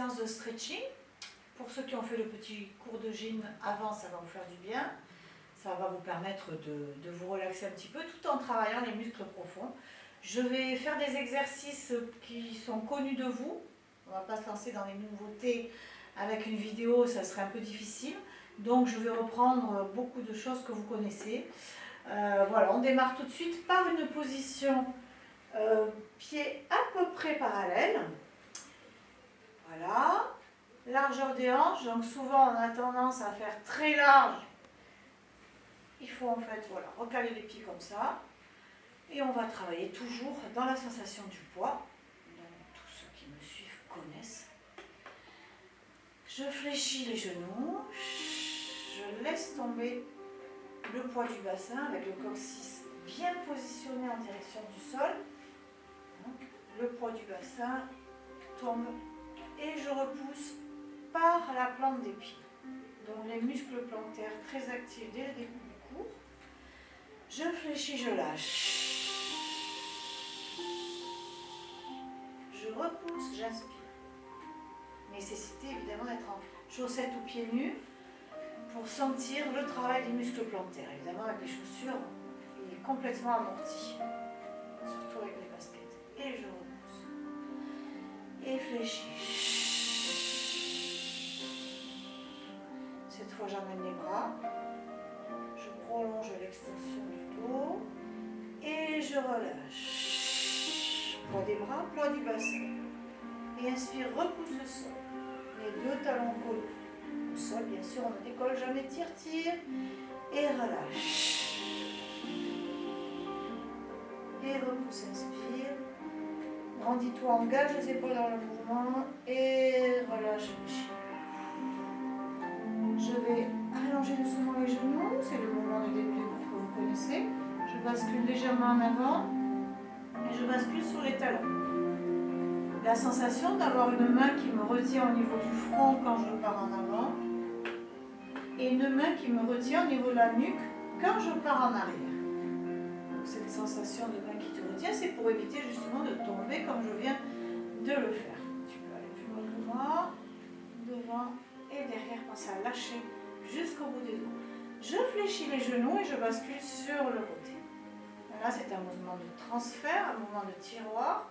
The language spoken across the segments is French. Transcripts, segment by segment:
séance de stretching. Pour ceux qui ont fait le petit cours de gym avant, ça va vous faire du bien. Ça va vous permettre de vous relaxer un petit peu tout en travaillant les muscles profonds. Je vais faire des exercices qui sont connus de vous. On ne va pas se lancer dans les nouveautés avec une vidéo, ça serait un peu difficile. Donc je vais reprendre beaucoup de choses que vous connaissez. Voilà, on démarre tout de suite par une position pied à peu près parallèle. Voilà. Largeur des hanches, donc souvent on a tendance à faire très large. Il faut en fait voilà, recaler les pieds comme ça. Et on va travailler toujours dans la sensation du poids. Donc, tous ceux qui me suivent connaissent. Je fléchis les genoux. Je laisse tomber le poids du bassin avec le coccyx bien positionné en direction du sol. Le poids du bassin tombe et je repousse par la plante des pieds. Donc les muscles plantaires très actifs dès le début du cours. Je fléchis, je lâche. Je repousse, j'inspire. Nécessité évidemment d'être en chaussettes ou pieds nus pour sentir le travail des muscles plantaires. Évidemment avec les chaussures, il est complètement amorti. Surtout avec les baskets. Et je repousse. Et fléchis. Cette fois j'emmène les bras. Je prolonge l'extension du dos. Et je relâche. Poids des bras, poids du bassin. Et inspire, repousse le sol. Les deux talons collés au sol, bien sûr, on ne décolle jamais, tire. Et relâche. Et repousse, inspire. Grandis-toi, engage les épaules dans le mouvement. Et relâche, fléchis. Je vais allonger doucement les genoux. C'est le mouvement de début que vous connaissez. Je bascule légèrement en avant. Et je bascule sur les talons. La sensation d'avoir une main qui me retient au niveau du front quand je pars en avant et une main qui me retient au niveau de la nuque quand je pars en arrière. Donc cette sensation de main qui te retient, c'est pour éviter justement de tomber comme je viens de le faire. Tu peux aller plus loin que moi, devant et derrière, pense à lâcher jusqu'au bout des doigts. Je fléchis les genoux et je bascule sur le côté. Là, c'est un mouvement de transfert, un mouvement de tiroir.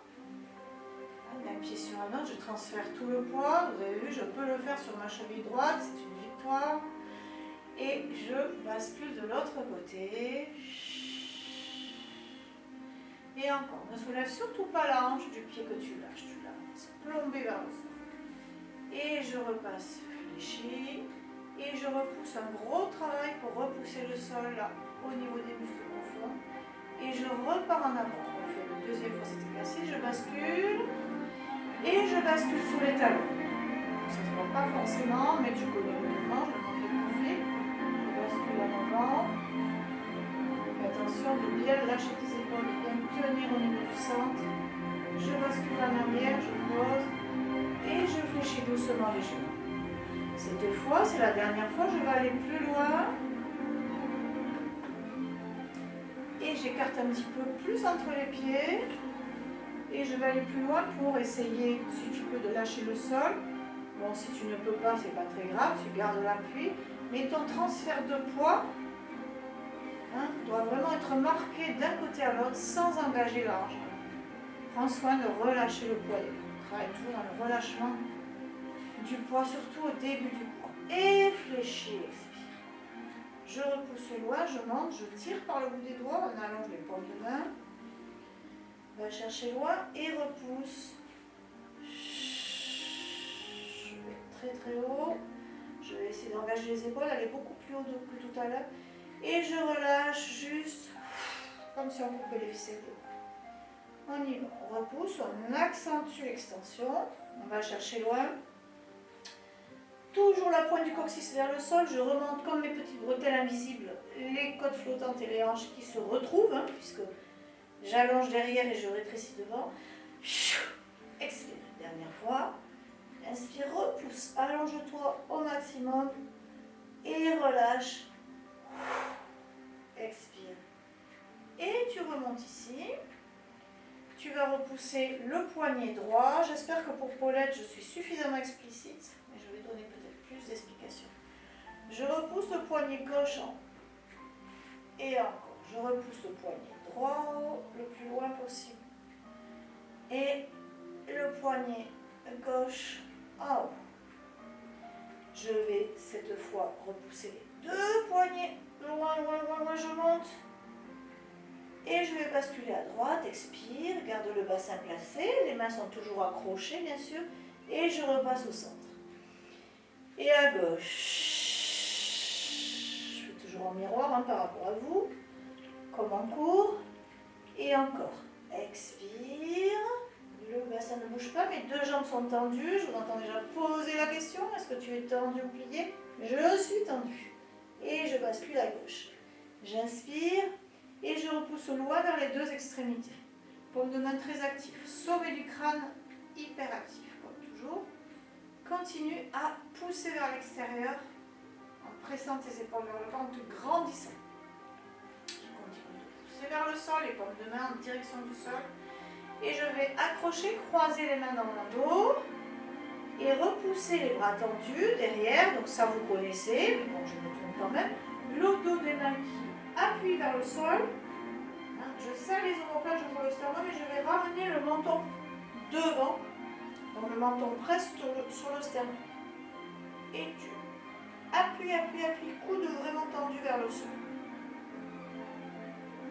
D'un pied sur un autre, je transfère tout le poids. Vous avez vu, je peux le faire sur ma cheville droite, c'est une victoire. Et je bascule de l'autre côté. Et encore, ne soulève surtout pas la hanche du pied que tu lâches. Tu la laisses plomber vers le sol. Et je repasse fléchi. Et je repousse un gros travail pour repousser le sol là, au niveau des muscles profonds. Et je repars en avant. On fait le deuxième fois cet exercice. Je bascule. Et je bascule sous les talons. Ça ne se voit pas forcément, mais tu connais le mouvement, je le montre de profil. Je bascule en avant. Fais attention de bien lâcher tes épaules, de bien tenir au niveau du centre. Je bascule en arrière, je pose. Et je fléchis doucement les genoux. Cette fois, c'est la dernière fois, je vais aller plus loin. Et j'écarte un petit peu plus entre les pieds. Et je vais aller plus loin pour essayer, si tu peux, de lâcher le sol. Bon, si tu ne peux pas, c'est pas très grave, tu gardes l'appui. Mais ton transfert de poids doit vraiment être marqué d'un côté à l'autre sans engager la hanche. Prends soin de relâcher le poids. On travaille toujours dans le relâchement du poids, surtout au début du poids. Et fléchis, expire. Je repousse loin, je monte, je tire par le bout des doigts, on allonge les paumes de main. On va chercher loin et repousse. Je vais très très haut. Je vais essayer d'engager les épaules, aller beaucoup plus haut que tout à l'heure. Et je relâche juste comme si on coupait les ficelles. On y va. On repousse, on accentue l'extension. On va chercher loin. Toujours la pointe du coccyx vers le sol. Je remonte comme mes petites bretelles invisibles les côtes flottantes et les hanches qui se retrouvent, puisque j'allonge derrière et je rétrécis devant. Expire. Dernière fois. Inspire, repousse. Allonge-toi au maximum. Et relâche. Expire. Et tu remontes ici. tu vas repousser le poignet droit. J'espère que pour Paulette, je suis suffisamment explicite, mais je vais donner peut-être plus d'explications. Je repousse le poignet gauche en haut. Et encore, je repousse le poignet droit en haut, le plus loin possible. Et le poignet gauche en haut. Je vais cette fois repousser les deux poignets. Loin, loin, loin, loin, je monte. Et je vais basculer à droite, expire, garde le bassin placé, les mains sont toujours accrochées bien sûr, et je repasse au centre. Et à gauche, je fais toujours en miroir par rapport à vous, comme en cours, et encore, expire, le bassin ne bouge pas, mes deux jambes sont tendues, je vous entends déjà poser la question, est-ce que tu es tendu ou plié? Je suis tendue, et je bascule à gauche. J'inspire, et je repousse loin vers les deux extrémités. Paume de main très active. Sommet du crâne hyper actif, comme toujours. Continue à pousser vers l'extérieur en pressant tes épaules vers le bas, en te grandissant. Je continue de pousser vers le sol, les paumes de main en direction du sol. Et je vais accrocher, croiser les mains dans mon dos et repousser les bras tendus derrière. Donc ça vous connaissez, mais bon, je me tourne quand même. Le dos des mains qui appuie vers le sol. Je serre les omoplates, je vois le sternum et je vais ramener le menton devant. Donc le menton presque sur le sternum. Et tu appuies, appuies, appuies, coude vraiment tendu vers le sol.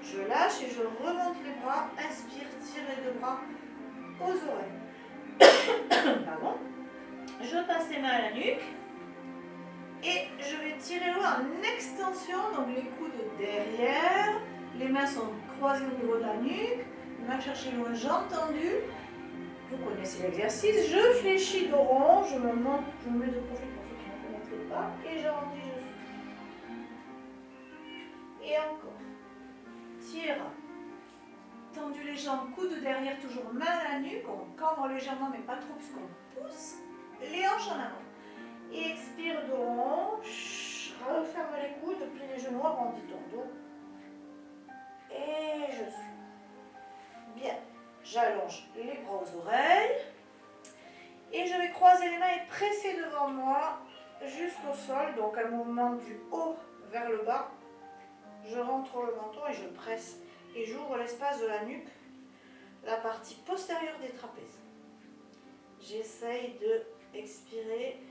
Je lâche et je remonte les bras. Inspire, tire les deux bras aux oreilles. Pardon. Je passe les mains à la nuque. Et je vais tirer l'eau en extension, donc les coudes derrière, les mains sont croisées au niveau de la nuque, main chercher loin, jambes tendues. Vous connaissez l'exercice, je fléchis dos rond, je me monte, je me mets de profil pour ceux qui ne connaîtraient pas, et j'arrondis, je suis. Et encore. Tire. Tendu les jambes, coudes derrière, toujours main à la nuque, on cambre légèrement mais pas trop puisqu'on pousse. Les hanches en avant. Et expire dos rond, referme les coudes, plie les genoux, arrondis ton dos. Et je suis. Bien, j'allonge les bras aux oreilles. Et je vais croiser les mains et presser devant moi jusqu'au sol. Donc un mouvement du haut vers le bas. Je rentre le menton et je presse. Et j'ouvre l'espace de la nuque, la partie postérieure des trapèzes. J'essaye de expirer,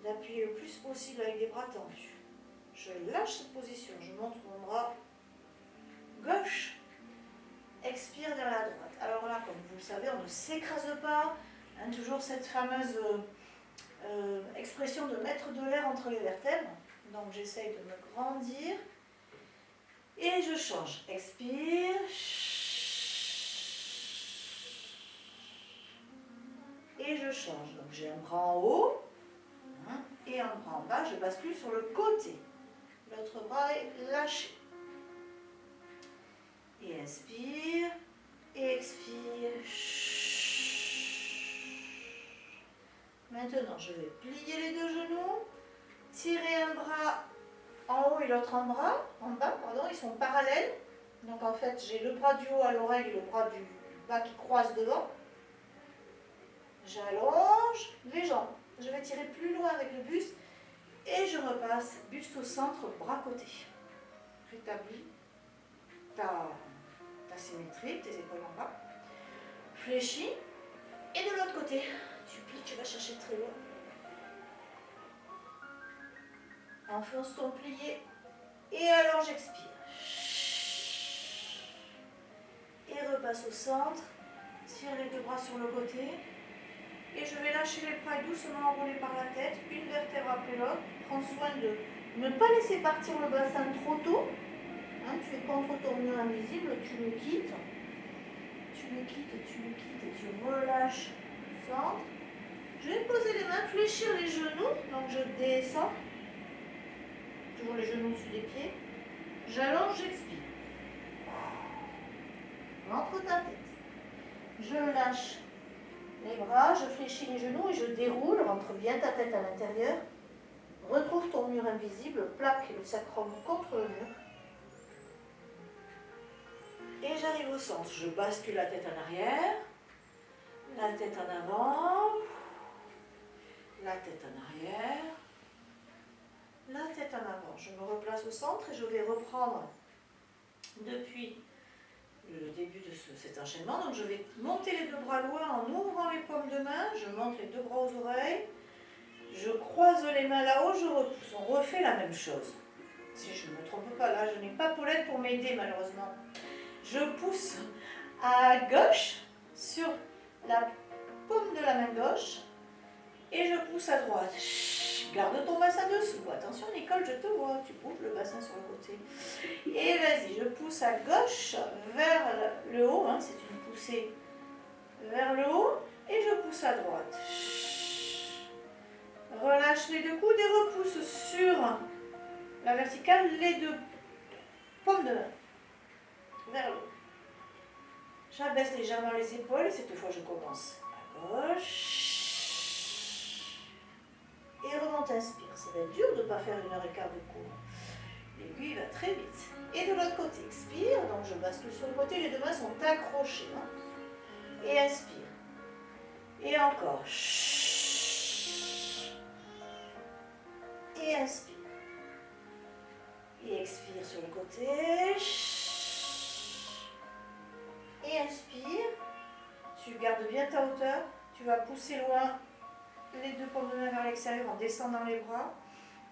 d'appuyer le plus possible avec les bras tendus. Je lâche cette position, je monte mon bras gauche, expire vers la droite. Alors là, comme vous le savez, on ne s'écrase pas, toujours cette fameuse expression de mettre de l'air entre les vertèbres. Donc j'essaye de me grandir et je change. Expire. Et je change. Donc j'ai un bras en haut et un bras en bas. Je bascule sur le côté. L'autre bras est lâché. Et inspire. Et expire. Maintenant, je vais plier les deux genoux. Tirer un bras en haut et l'autre en bas. En bas, pardon. Ils sont parallèles. Donc en fait, j'ai le bras du haut à l'oreille et le bras du bas qui croisent devant. J'allonge les jambes. Je vais tirer plus loin avec le buste et je repasse buste au centre, bras côté. Rétablis ta symétrie, tes épaules en bas. Fléchis. Et de l'autre côté, tu plies, tu vas chercher très loin. Enfonce ton plié et allonge, expire. Et repasse au centre. Tire les deux bras sur le côté. Et je vais lâcher les bras doucement enroulés par la tête, une vertèbre après l'autre. Prends soin de ne pas laisser partir le bassin trop tôt. Tu es contre ton mur invisible, tu le quittes. Tu le quittes et tu relâches le centre. Je vais poser les mains, fléchir les genoux. Donc je descends. Toujours les genoux au-dessus des pieds. J'allonge, j'expire. Entre ta tête. Je lâche les bras, je fléchis les genoux et je déroule, rentre bien ta tête à l'intérieur. Retrouve ton mur invisible, plaque le sacrum contre le mur. Et j'arrive au centre. Je bascule la tête en arrière, la tête en avant, la tête en arrière, la tête en avant. Je me replace au centre et je vais reprendre depuis le début de cet enchaînement. Donc je vais monter les deux bras loin en ouvrant les paumes de main. Je monte les deux bras aux oreilles. Je croise les mains là-haut, je repousse. On refait la même chose. Si je ne me trompe pas, là je n'ai pas Paulette pour m'aider malheureusement. Je pousse à gauche sur la paume de la main gauche et je pousse à droite. Garde ton bassin dessous. Attention Nicole, je te vois. Tu bouges le bassin sur le côté. Et vas-y, je pousse à gauche vers le haut. Hein, c'est une poussée vers le haut. Et je pousse à droite. Relâche les deux coudes et repousse sur la verticale les deux paumes de main vers le haut. J'abaisse légèrement les épaules et cette fois je commence à gauche. Et remonte, inspire. Ça va être dur de ne pas faire 1h15 de cours. L'aiguille va très vite. Et de l'autre côté, expire. Donc je bascule sur le côté, les deux mains sont accrochées. Hein. Et inspire. Et encore. Et inspire. Et expire sur le côté. Et inspire. Tu gardes bien ta hauteur. Tu vas pousser loin les deux paumes de main vers l'extérieur en descendant les bras.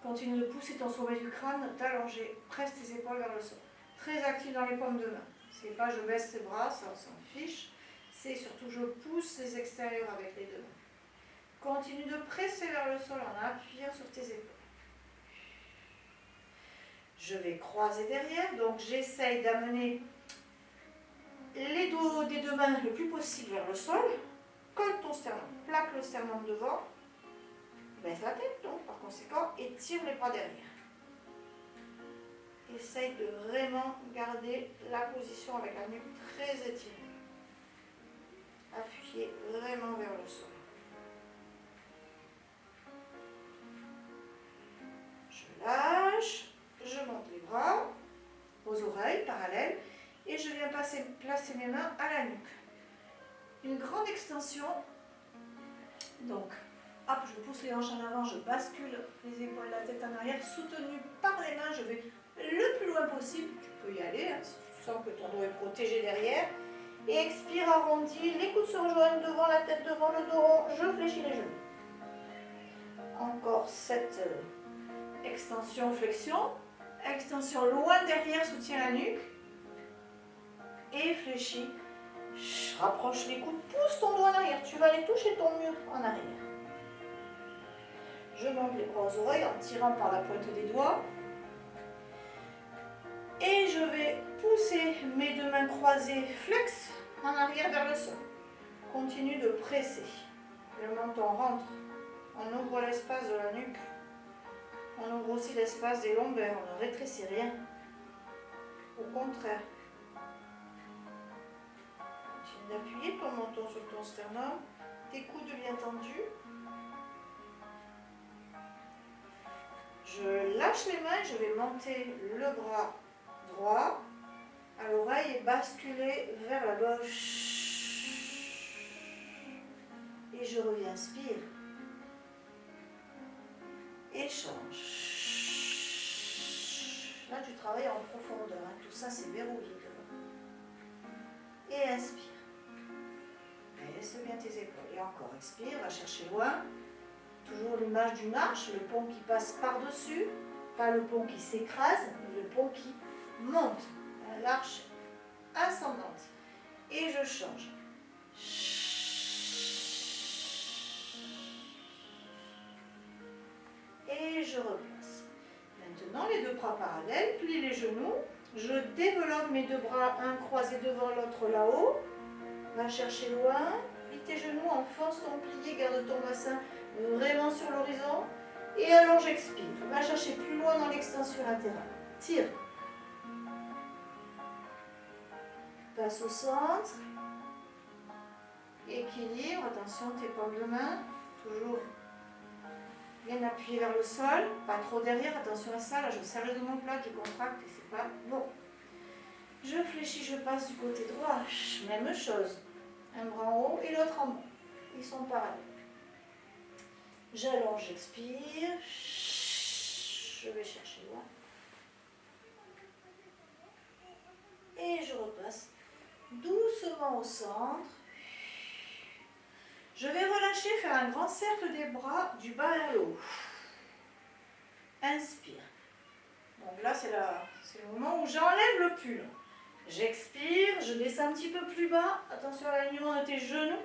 Continue de pousser ton sommet du crâne, t'allonger, presse tes épaules vers le sol. Très actif dans les paumes de main. C'est pas je baisse les bras, ça on s'en fiche. C'est surtout je pousse les extérieurs avec les deux mains. Continue de presser vers le sol en appuyant sur tes épaules. Je vais croiser derrière, donc j'essaye d'amener les dos des deux mains le plus possible vers le sol. Colle ton sternum, plaque le sternum devant, baisse la tête donc par conséquent et tire les bras derrière. Essaye de vraiment garder la position avec la nuque très étirée. Appuyez vraiment vers le sol. Je lâche, je monte les bras aux oreilles parallèles et je viens placer mes mains à la nuque. Une grande extension, donc hop, je pousse les hanches en avant, je bascule les épaules, la tête en arrière, soutenue par les mains, je vais le plus loin possible, tu peux y aller, hein, si tu sens que ton dos est protégé derrière, et expire, arrondi, les coudes se rejoignent devant la tête, devant le dos rond, je fléchis les genoux. Encore cette extension, flexion, extension loin derrière, soutient la nuque, et fléchis. Rapproche les coudes, pousse ton dos en arrière, tu vas aller toucher ton mur en arrière. Je monte les bras aux oreilles en tirant par la pointe des doigts. Et je vais pousser mes deux mains croisées, flex en arrière vers le sol. Continue de presser. Le menton rentre. On ouvre l'espace de la nuque. On ouvre aussi l'espace des lombaires. On ne rétrécit rien. Au contraire. Continue d'appuyer ton menton sur ton sternum. Tes coudes bien tendus. Je lâche les mains, je vais monter le bras droit à l'oreille et basculer vers la gauche. Et je reviens, inspire. Et change. Là, tu travailles en profondeur. Hein. Tout ça, c'est verrouillé. Et inspire. Et laisse bien tes épaules. Et encore, expire, va chercher loin. Toujours l'image d'une arche, le pont qui passe par-dessus, pas le pont qui s'écrase, mais le pont qui monte, l'arche ascendante. Et je change. Et je replace. Maintenant, les deux bras parallèles, plie les genoux. Je développe mes deux bras, un croisé devant l'autre là-haut. Va chercher loin. Plie tes genoux, enfonce ton plié, garde ton bassin vraiment sur l'horizon. Et allonge, expire. Va chercher plus loin dans l'extension latérale. Tire. Passe au centre. Équilibre. Attention, tes paumes de main. Toujours bien appuyé vers le sol. Pas trop derrière. Attention à ça. Là, je serre les deux mon plat qui contracte et c'est pas bon. Je fléchis, je passe du côté droit. Même chose. Un bras en haut et l'autre en bas. Ils sont parallèles. J'allonge, j'expire. Je vais chercher loin. Et je repasse doucement au centre. Je vais relâcher, faire un grand cercle des bras du bas vers le haut. Inspire. Donc là, c'est le moment où j'enlève le pull. J'expire, je descends un petit peu plus bas. Attention à l'alignement de tes genoux.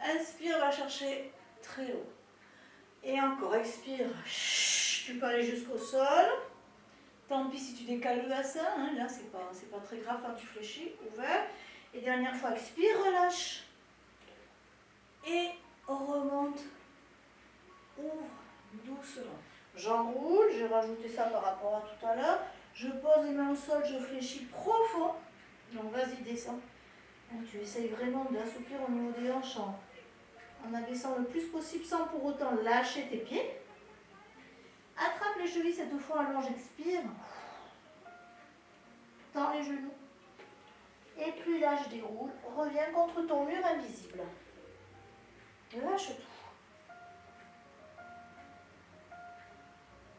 Inspire, va chercher très haut. Et encore, expire. Tu peux aller jusqu'au sol. Tant pis si tu décales le bassin. Hein. Là, c'est pas très grave quand tu fléchis. Ouvert. Et dernière fois, expire, relâche. Et on remonte. Ouvre doucement. J'enroule, j'ai rajouté ça par rapport à tout à l'heure. Je pose les mains au sol, je fléchis profond. Donc vas-y, descends. Tu essayes vraiment d'assouplir au niveau des hanches en abaissant le plus possible sans pour autant lâcher tes pieds. Attrape les chevilles cette fois, allonge, expire. Tends les genoux. Et puis lâche, déroule. Reviens contre ton mur invisible. Lâche tout.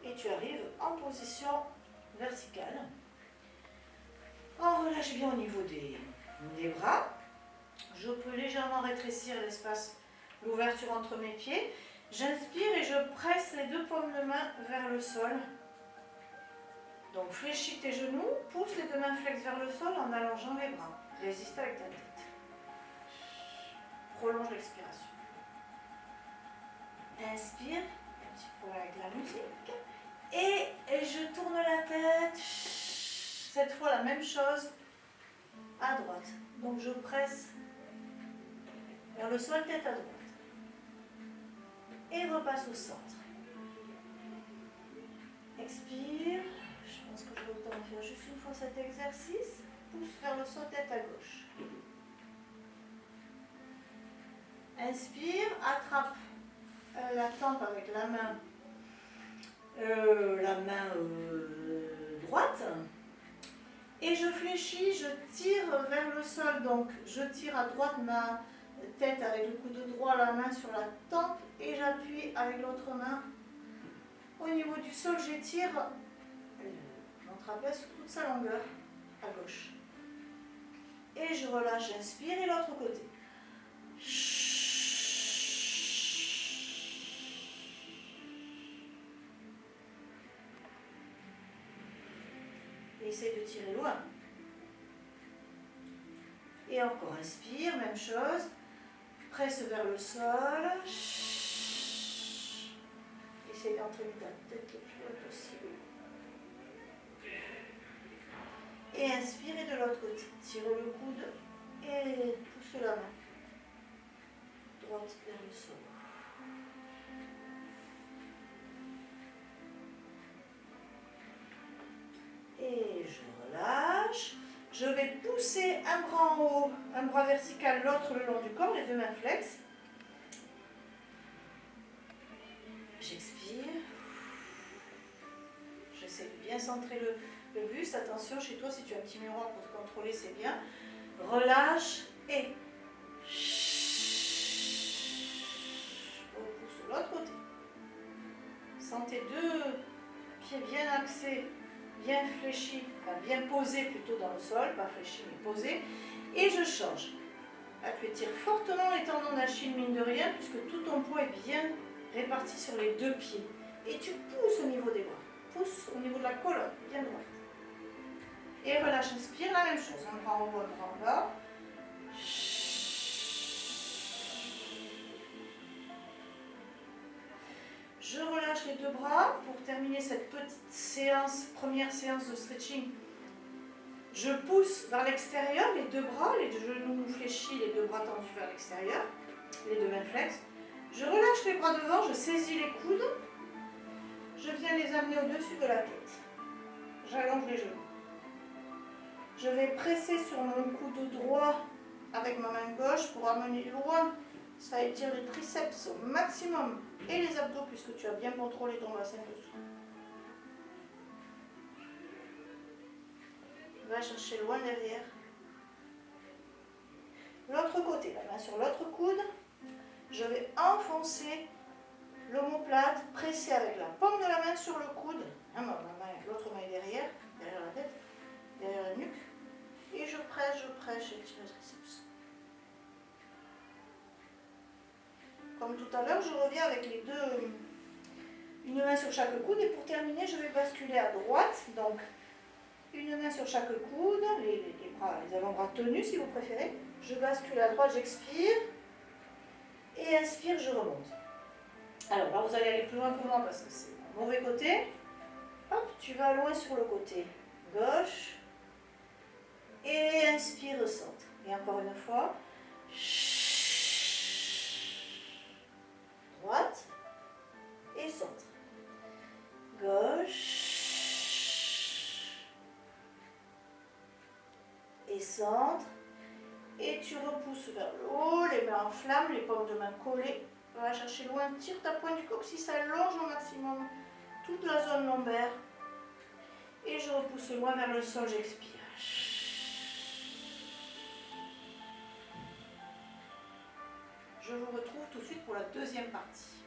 Et tu arrives en position verticale. On relâche bien au niveau des bras. Je peux légèrement rétrécir l'espace, l'ouverture entre mes pieds. J'inspire et je presse les deux paumes de main vers le sol. Donc fléchis tes genoux, pousse les deux mains flex vers le sol en allongeant les bras. Résiste avec ta tête. Prolonge l'expiration. Inspire, un petit peu avec la musique. Et je tourne la tête. Cette fois la même chose à droite. Donc je presse vers le sol, tête à droite. Et repasse au centre. Expire. Je pense que je vais autant faire juste une fois cet exercice. Pousse vers le sol, tête à gauche. Inspire, attrape la tempe avec la main droite. Et je fléchis, je tire vers le sol. Donc je tire à droite ma tête avec le coude droit, la main sur la tempe. Et j'appuie avec l'autre main au niveau du sol. J'étire mon trapèze sur toute sa longueur à gauche. Et je relâche, j'inspire et l'autre côté. Et essaye de tirer loin. Et encore, inspire, même chose. Presse vers le sol. Essaye d'entraîner ta tête le plus loin possible. Et inspire et de l'autre côté. Tire le coude et pousse la main. Droite vers le sol. Et je relâche. Je vais pousser un bras en haut, un bras vertical, l'autre le long du corps, les deux mains flex. J'expire. J'essaie de bien centrer le buste. Attention, chez toi, si tu as un petit miroir pour te contrôler, c'est bien. Relâche et repousse de l'autre côté. Sens tes deux pieds bien axés, bien fléchis, enfin bien posés plutôt dans le sol, pas fléchis mais posés. Et je change. Là, tu étires fortement les tendons d'Achille, mine de rien, puisque tout ton poids est bien réparti sur les deux pieds. Et tu pousses au niveau des bras. Pousse au niveau de la colonne, bien droite. Et relâche, inspire, la même chose. Un bras en haut, un bras en bas. Je relâche les deux bras pour terminer cette petite séance, première séance de stretching. Je pousse vers l'extérieur les deux bras, les deux genoux fléchis, les deux bras tendus vers l'extérieur, les deux mains flex. Je relâche les bras devant, je saisis les coudes. Je viens les amener au-dessus de la tête. J'allonge les genoux. Je vais presser sur mon coude droit avec ma main gauche pour amener loin. Ça étire les triceps au maximum et les abdos puisque tu as bien contrôlé ton bassin dessous. Va chercher loin derrière. L'autre côté, la main sur l'autre coude. Je vais enfoncer l'omoplate, presser avec la paume de la main sur le coude. L'autre main est derrière la tête, derrière la nuque. Et je presse, j'étire le triceps. Comme tout à l'heure, je reviens avec les deux, une main sur chaque coude. Et pour terminer, je vais basculer à droite. Donc, une main sur chaque coude, les avant-bras tenus si vous préférez. Je bascule à droite, j'expire. Et inspire, je remonte. Alors là, vous allez aller plus loin que moi parce que c'est le mauvais côté. Hop, tu vas loin sur le côté gauche. Et inspire, centre. Et encore une fois. Droite. Et centre. Gauche. Et centre. Et tu repousses vers le haut, les mains en flamme, les paumes de main collées. Va chercher loin, tire ta pointe du coccyx, allonge au maximum toute la zone lombaire. Et je repousse loin vers le sol, j'expire. Je vous retrouve tout de suite pour la deuxième partie.